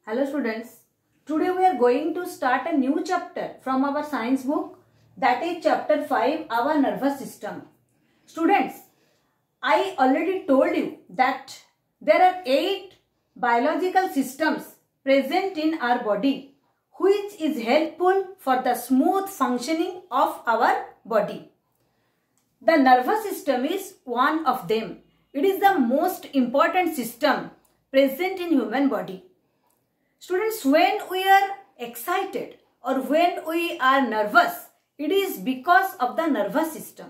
Hello students, today we are going to start a new chapter from our science book, that is chapter 5, our nervous system. Students, I already told you that there are 8 biological systems present in our body which is helpful for the smooth functioning of our body. The nervous system is one of them. It is the most important system present in human body. Students, when we are excited or when we are nervous, it is because of the nervous system.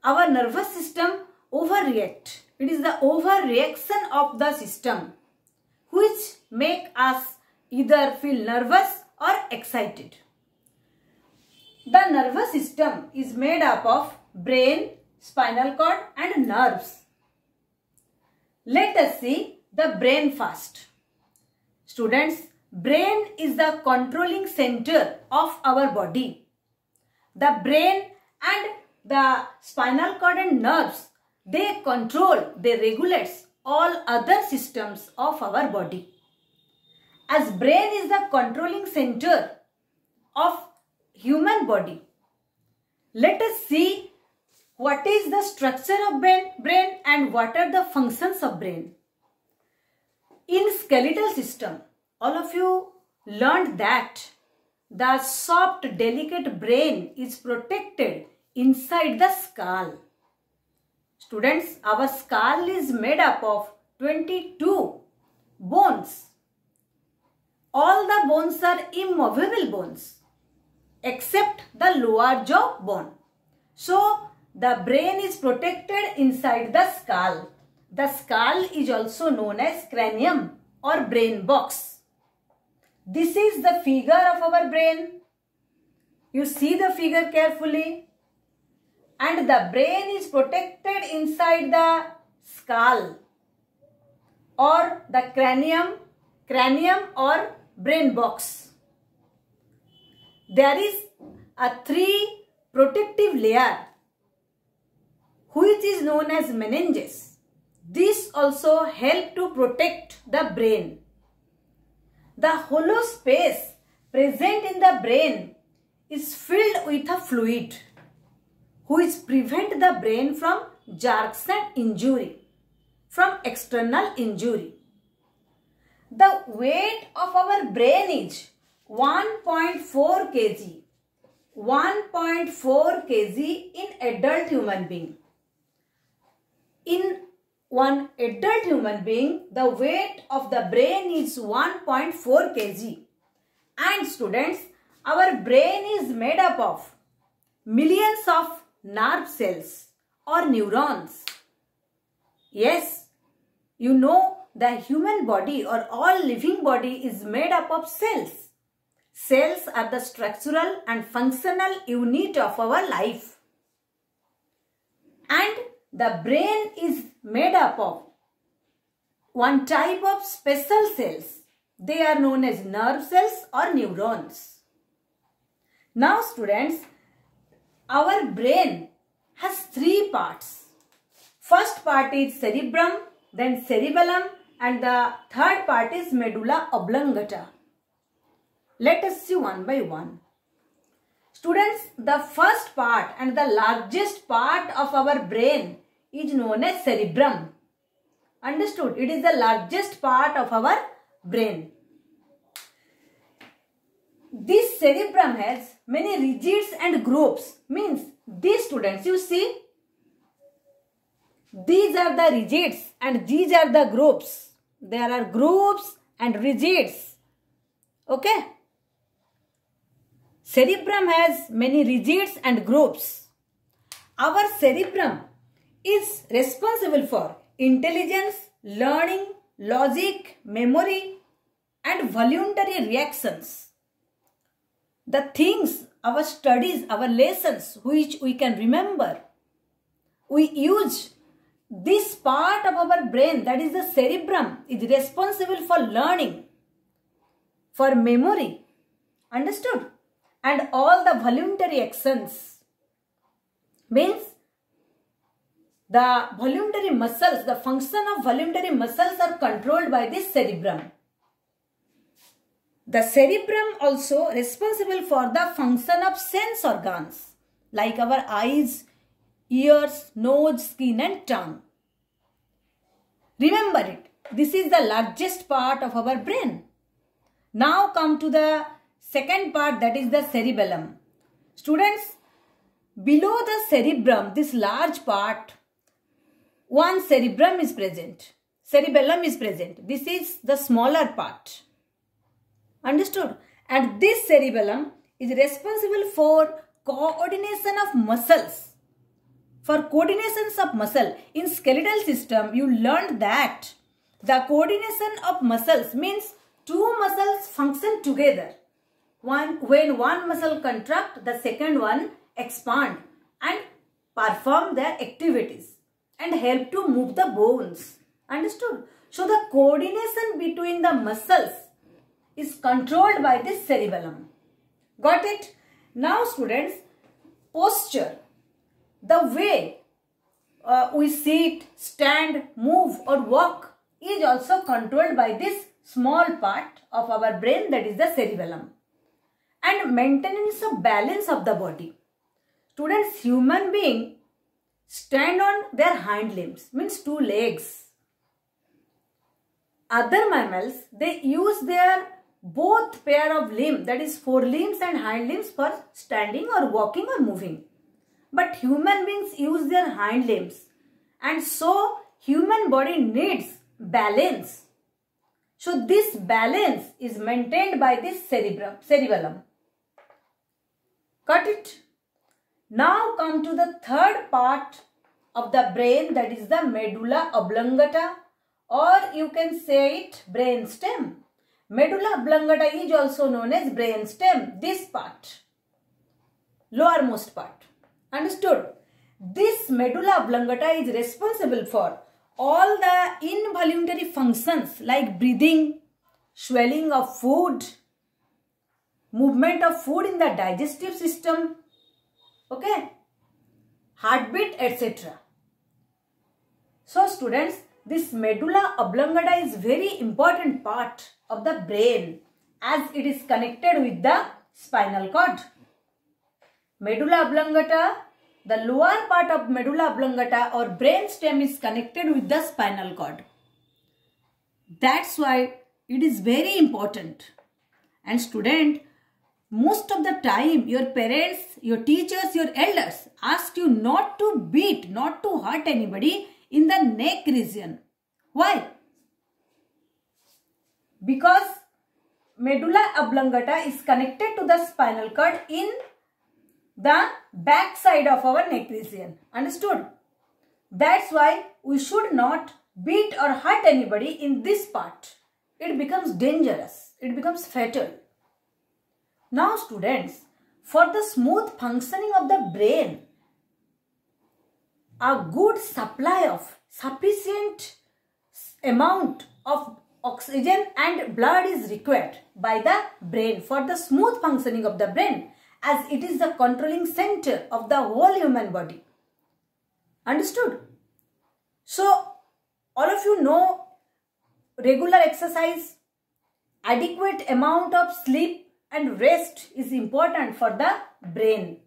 Our nervous system overreacts. It is the overreaction of the system which make us either feel nervous or excited. The nervous system is made up of brain, spinal cord and nerves. Let us see the brain first. Students, brain is the controlling center of our body. The brain and the spinal cord and nerves, they control, they regulate all other systems of our body. As brain is the controlling center of human body, let us see what is the structure of brain and what are the functions of brain. In skeletal system, all of you learned that the soft, delicate brain is protected inside the skull. Students, our skull is made up of 22 bones. All the bones are immovable bones except the lower jaw bone. So, the brain is protected inside the skull. The skull is also known as cranium or brain box. This is the figure of our brain. You see the figure carefully. And the brain is protected inside the skull or the cranium or brain box. There is a 3 protective layer which is known as meninges. This also helps to protect the brain. The hollow space present in the brain is filled with a fluid which prevents the brain from jerks and injury, from external injury. The weight of our brain is 1.4 kg. 1.4 kg in adult human being. In one adult human being, the weight of the brain is 1.4 kg. And students, our brain is made up of millions of nerve cells or neurons. Yes, you know the human body or all living body is made up of cells. Cells are the structural and functional unit of our life. And the brain is made up of one type of special cells. They are known as nerve cells or neurons. Now students, our brain has 3 parts. First part is cerebrum, then cerebellum, and the third part is medulla oblongata. Let us see one by one. Students, the first part and the largest part of our brain is known as cerebrum. Understood? It is the largest part of our brain. This cerebrum has many regions and groups. Means, these students, you see, these are the regions and these are the groups. There are groups and regions. Okay? Cerebrum has many regions and groups. Our cerebrum is responsible for intelligence, learning, logic, memory and voluntary reactions. The things, our studies, our lessons which we can remember, we use this part of our brain, that is the cerebrum, is responsible for learning, for memory. Understood? And all the voluntary actions. Means the voluntary muscles, the function of voluntary muscles are controlled by this cerebrum. The cerebrum also responsible for the function of sense organs like our eyes, ears, nose, skin and tongue. Remember it. This is the largest part of our brain. Now come to the second part, that is the cerebellum. Students, below the cerebrum, this large part, one cerebrum is present. Cerebellum is present. This is the smaller part. Understood? And this cerebellum is responsible for coordination of muscles. For coordinations of muscle, in skeletal system, you learned that the coordination of muscles means two muscles function together. When one muscle contract, the second one expand and perform their activities and help to move the bones. Understood? So the coordination between the muscles is controlled by this cerebellum. Got it? Now students, posture. The way we sit, stand, move or walk is also controlled by this small part of our brain, that is the cerebellum. And maintenance of balance of the body. Students, human being stand on their hind limbs, means two legs. Other mammals, they use their both pair of limbs, that is forelimbs and hind limbs, for standing or walking or moving. But human beings use their hind limbs, and so human body needs balance. So this balance is maintained by this cerebellum. Got it? Now come to the third part of the brain, that is the medulla oblongata, or you can say it brain stem. Medulla oblongata is also known as brain stem. This part, lowermost part. Understood? This medulla oblongata is responsible for all the involuntary functions like breathing, swallowing of food, movement of food in the digestive system, okay, heartbeat, etc. So students, this medulla oblongata is very important part of the brain as it is connected with the spinal cord. Medulla oblongata, the lower part of medulla oblongata or brain stem is connected with the spinal cord. That's why it is very important. And student, most of the time your parents, your teachers, your elders ask you not to beat, not to hurt anybody in the neck region. Why? Because medulla oblongata is connected to the spinal cord in the back side of our neck region. Understood? That's why we should not beat or hurt anybody in this part. It becomes dangerous. It becomes fatal. Now students, for the smooth functioning of the brain, a good supply of sufficient amount of oxygen and blood is required by the brain for the smooth functioning of the brain, as it is the controlling center of the whole human body. Understood? So, all of you know regular exercise, adequate amount of sleep and rest is important for the brain.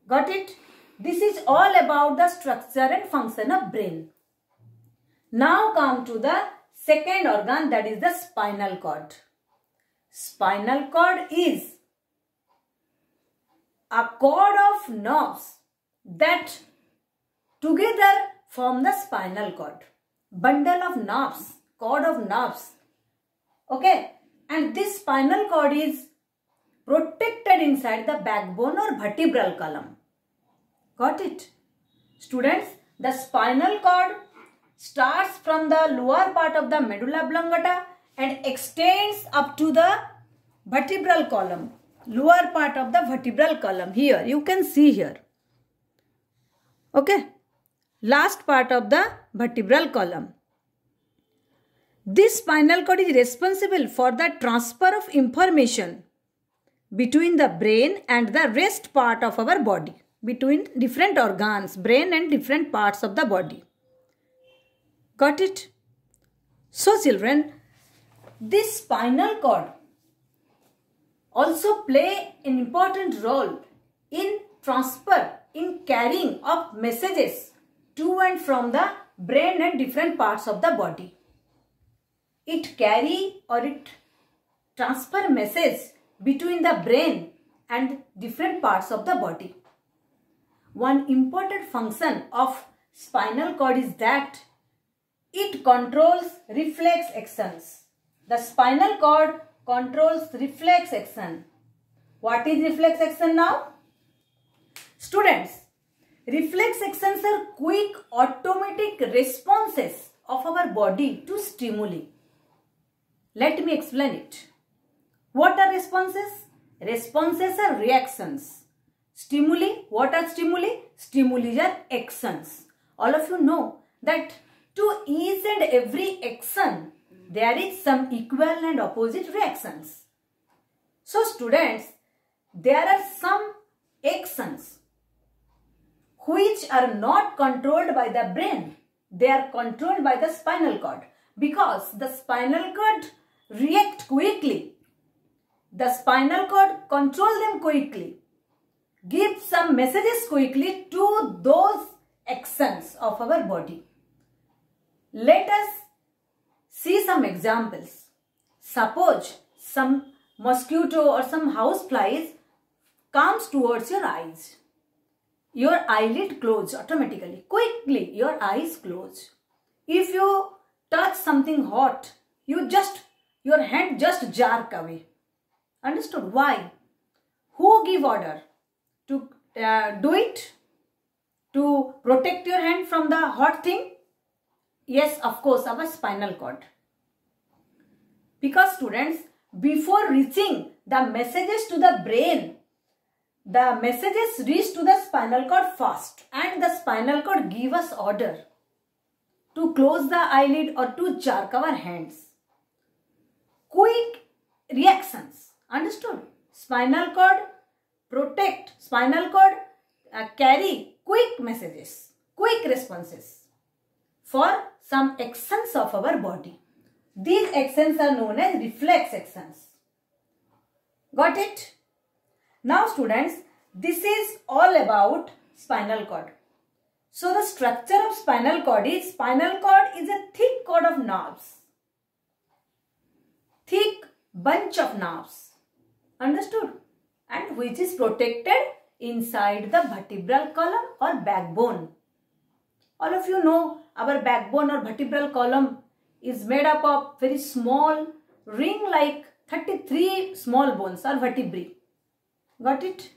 Got it? This is all about the structure and function of brain. Now come to the second organ, that is the spinal cord. Spinal cord is a cord of nerves that together form the spinal cord. Bundle of nerves, cord of nerves. Okay, and this spinal cord is protected inside the backbone or vertebral column. Got it? Students, the spinal cord starts from the lower part of the medulla oblongata and extends up to the vertebral column. Lower part of the vertebral column. Here, you can see here. Okay. Last part of the vertebral column. This spinal cord is responsible for the transfer of information between the brain and the rest part of our body. Between different organs, brain and different parts of the body. Got it? So children, this spinal cord also play an important role in carrying of messages to and from the brain and different parts of the body. It transfer message between the brain and different parts of the body. One important function of spinal cord is that it controls reflex actions. The spinal cord controls reflex action. What is reflex action now? Students, reflex actions are quick automatic responses of our body to stimuli. Let me explain it. What are responses? Responses are reactions. Stimuli, what are stimuli? Stimuli are actions. All of you know that to each and every action, there is some equal and opposite reactions. So students, there are some actions which are not controlled by the brain. They are controlled by the spinal cord because the spinal cord react quickly. The spinal cord control them quickly, give some messages quickly to those actions of our body. Let us see some examples. Suppose some mosquito or some house flies comes towards your eyes. Your eyelid close automatically. Quickly your eyes close. If you touch something hot, your hand just jerk away. Understood? Why? Who give order to do it? To protect your hand from the hot thing? Yes, of course, our spinal cord. Because students, before reaching the messages to the brain, the messages reach to the spinal cord first, and the spinal cord give us order to close the eyelid or to jerk our hands. Quick reactions. Understood? Spinal cord carry quick messages, quick responses for some actions of our body. These actions are known as reflex actions. Got it? Now students, this is all about spinal cord. So the structure of spinal cord is a thick cord of nerves. Thick bunch of nerves. Understood? And which is protected inside the vertebral column or backbone. All of you know our backbone or vertebral column is made up of very small ring like 33 small bones or vertebrae. Got it?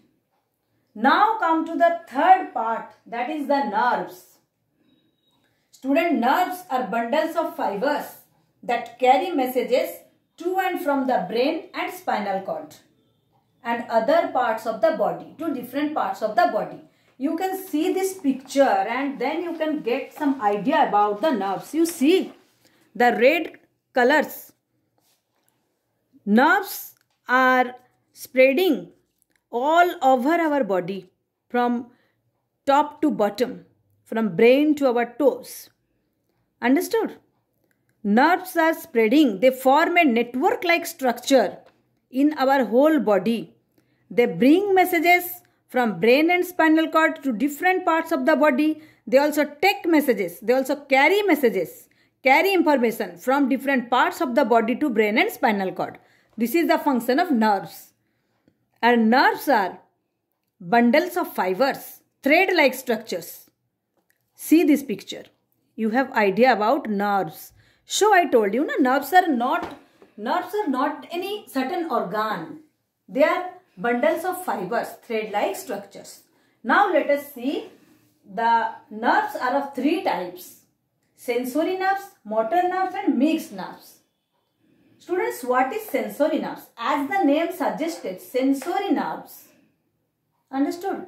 Now come to the third part, that is the nerves. Student, nerves are bundles of fibers that carry messages to and from the brain and spinal cord and other parts of the body to different parts of the body. You can see this picture and then you can get some idea about the nerves. You see the red colors. Nerves are spreading all over our body from top to bottom, from brain to our toes. Understood? Nerves are spreading. They form a network-like structure in our whole body. They bring messages from brain and spinal cord to different parts of the body. They also take messages. They also carry messages, carry information from different parts of the body to brain and spinal cord. This is the function of nerves. And nerves are bundles of fibers, thread-like structures. See this picture. You have idea about nerves. So I told you, nerves are not any certain organ. They are bundles of fibers, thread-like structures. Now let us see, the nerves are of three types: sensory nerves, motor nerves and mixed nerves. Students, what is sensory nerves? As the name suggested, sensory nerves. Understood?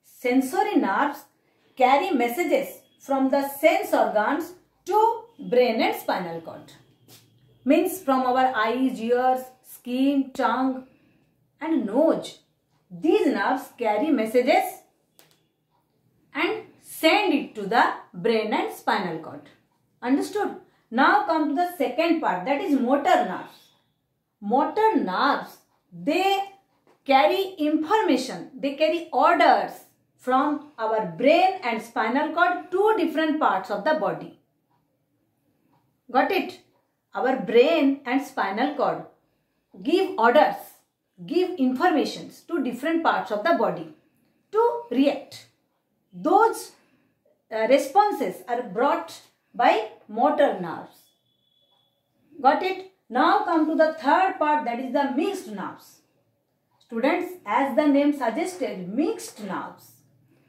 Sensory nerves carry messages from the sense organs to brain and spinal cord. Means from our eyes, ears, skin, tongue and nose. These nerves carry messages and send it to the brain and spinal cord. Understood? Now come to the second part, that is motor nerves. Motor nerves they carry information, they carry orders from our brain and spinal cord to different parts of the body. Got it? Our brain and spinal cord give orders, give informations to different parts of the body to react. Those responses are brought by motor nerves. Got it? Now come to the third part, that is the mixed nerves. Students, as the name suggested, mixed nerves,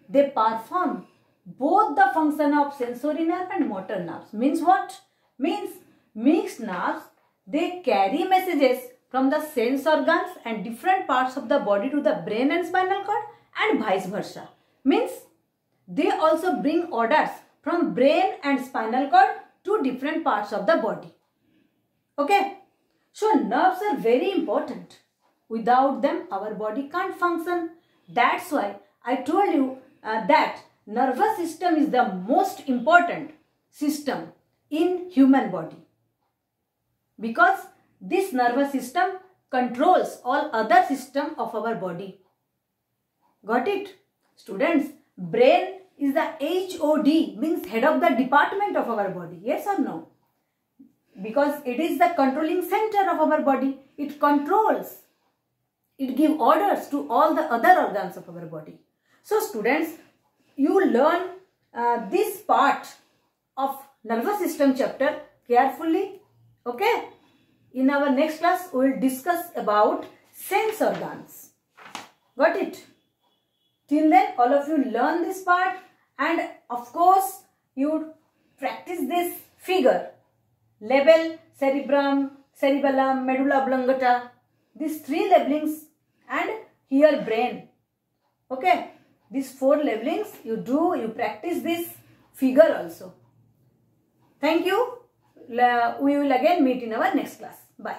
they perform both the function of sensory nerve and motor nerves. Means what? Means mixed nerves, they carry messages from the sense organs and different parts of the body to the brain and spinal cord and vice versa. Means they also bring orders from brain and spinal cord to different parts of the body. Okay? So nerves are very important. Without them, our body can't function. That's why I told you that nervous system is the most important system in human body. Because this nervous system controls all other system of our body. Got it? Students, brain is the HOD, means head of the department of our body. Yes or no? Because it is the controlling center of our body. It controls. It gives orders to all the other organs of our body. So students, you learn this part of nervous system chapter carefully. Okay? In our next class, we will discuss about sense organs. Got it? Till then, all of you learn this part, and of course, you practice this figure. Label, cerebrum, cerebellum, medulla oblongata. These three labelings, and here brain. Okay? These four labelings you practice this figure also. Thank you. We will again meet in our next class. Bye.